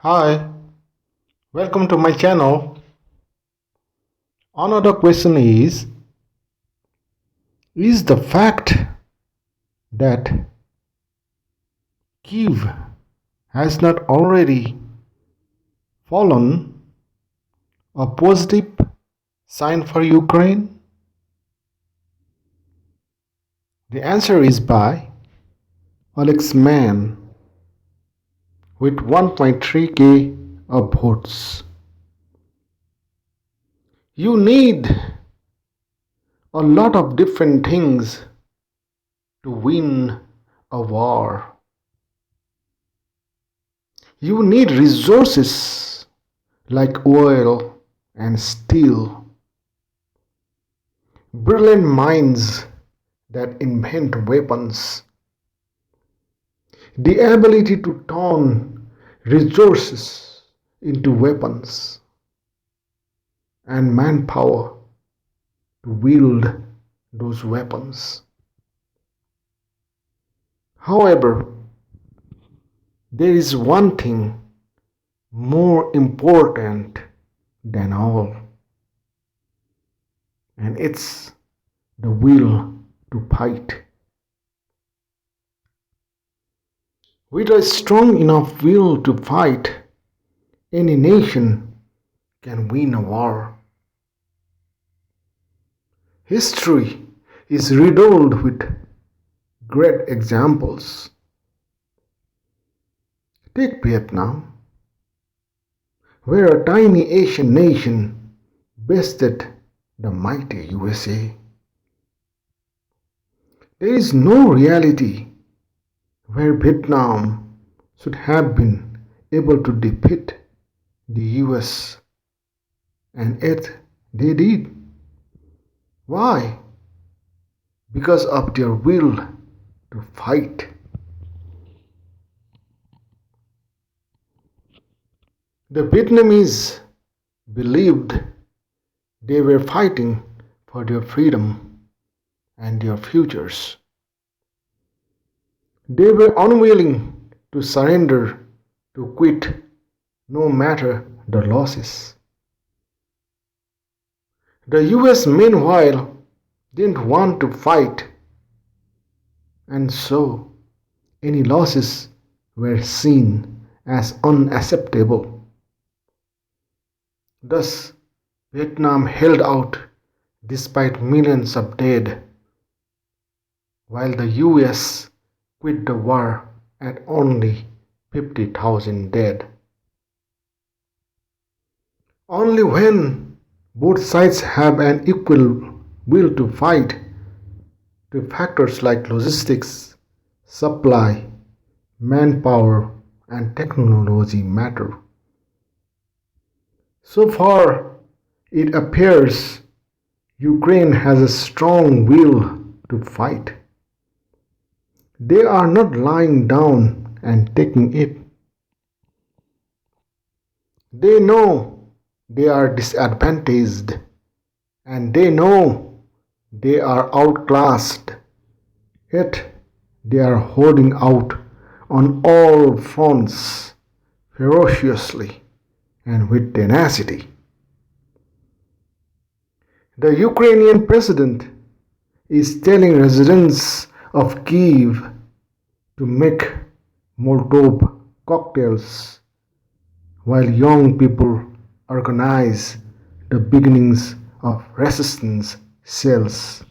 Hi, welcome to my channel. Another question is the fact that Kyiv has not already fallen a positive sign for Ukraine? The answer is by Alex Mann with 1.3k of votes. You need a lot of different things to win a war. You need resources like oil and steel, brilliant minds that invent weapons, the ability to turn resources into weapons, and manpower to wield those weapons. However, there is one thing more important than all, and it's the will to fight. With a strong enough will to fight, any nation can win a war. History is riddled with great examples. Take Vietnam, where a tiny Asian nation bested the mighty USA. There is no reality where Vietnam should have been able to defeat the US, and yet they did. Why? Because of their will to fight. The Vietnamese believed they were fighting for their freedom and their futures. They were unwilling to surrender, to quit, no matter the losses. The US, meanwhile, didn't want to fight, and so any losses were seen as unacceptable. Thus, Vietnam held out despite millions of dead, while the US quit the war at only 50,000 dead. Only when both sides have an equal will to fight do factors like logistics, supply, manpower, and technology matter. So far, it appears Ukraine has a strong will to fight. They are not lying down and taking it. They know they are disadvantaged, and they know they are outclassed, yet they are holding out on all fronts ferociously and with tenacity. The Ukrainian president is telling residents of Kyiv to make Molotov cocktails, while young people organize the beginnings of resistance cells.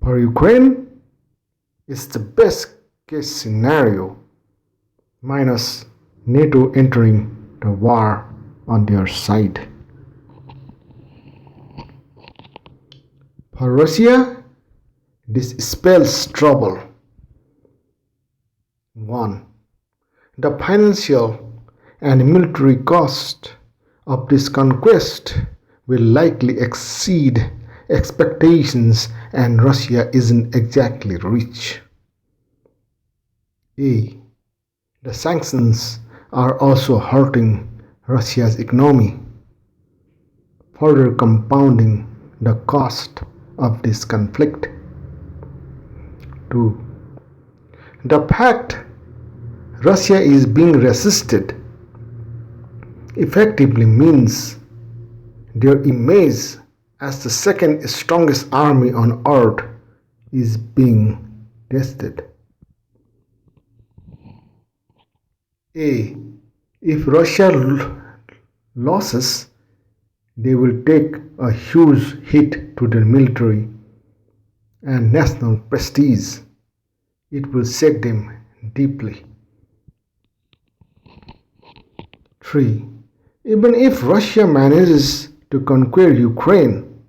For Ukraine, it's the best case scenario, minus NATO entering the war on their side. For Russia, this spells trouble. 1. The financial and military cost of this conquest will likely exceed expectations, and Russia isn't exactly rich. The sanctions are also hurting Russia's economy, further compounding the cost of this conflict. 2. The fact Russia is being resisted effectively means their image as the second strongest army on earth is being tested. A. If Russia loses, they will take a huge hit to their military and national prestige. It will shake them deeply. 3. Even if Russia manages to conquer Ukraine,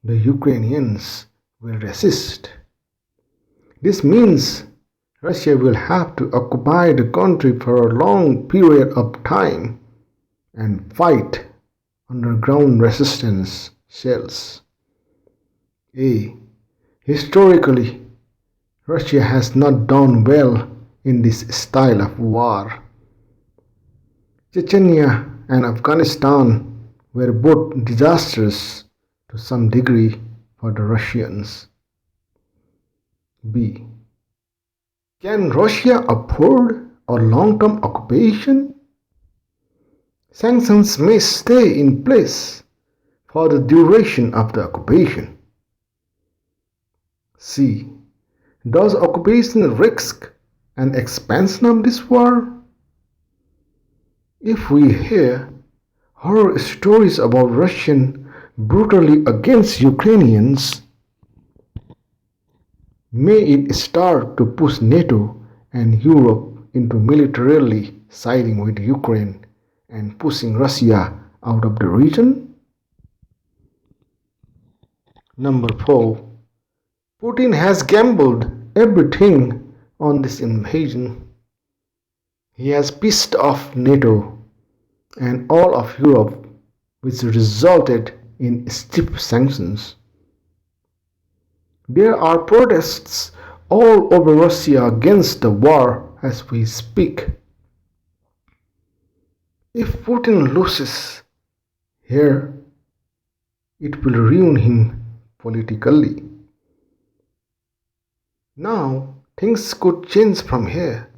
the Ukrainians will resist. This means Russia will have to occupy the country for a long period of time and fight underground resistance cells. A. Historically, Russia has not done well in this style of war. Chechnya and Afghanistan were both disastrous to some degree for the Russians. B. Can Russia afford a long-term occupation? Sanctions may stay in place for the duration of the occupation. C. Does occupation risk an expansion of this war? If we hear horror stories about Russian brutality against Ukrainians, may it start to push NATO and Europe into militarily siding with Ukraine and pushing Russia out of the region? Number 4. Putin has gambled everything on this invasion. He has pissed off NATO and all of Europe, which resulted in stiff sanctions. There are protests all over Russia against the war as we speak. If Putin loses here, it will ruin him politically. Now, things could change from here.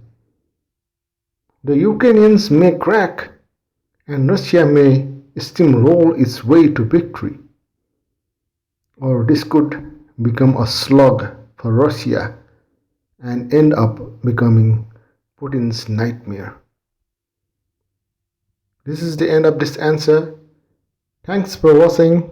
The Ukrainians may crack and Russia may steamroll its way to victory. Or this could become a slug for Russia and end up becoming Putin's nightmare. This is the end of this answer. Thanks for watching.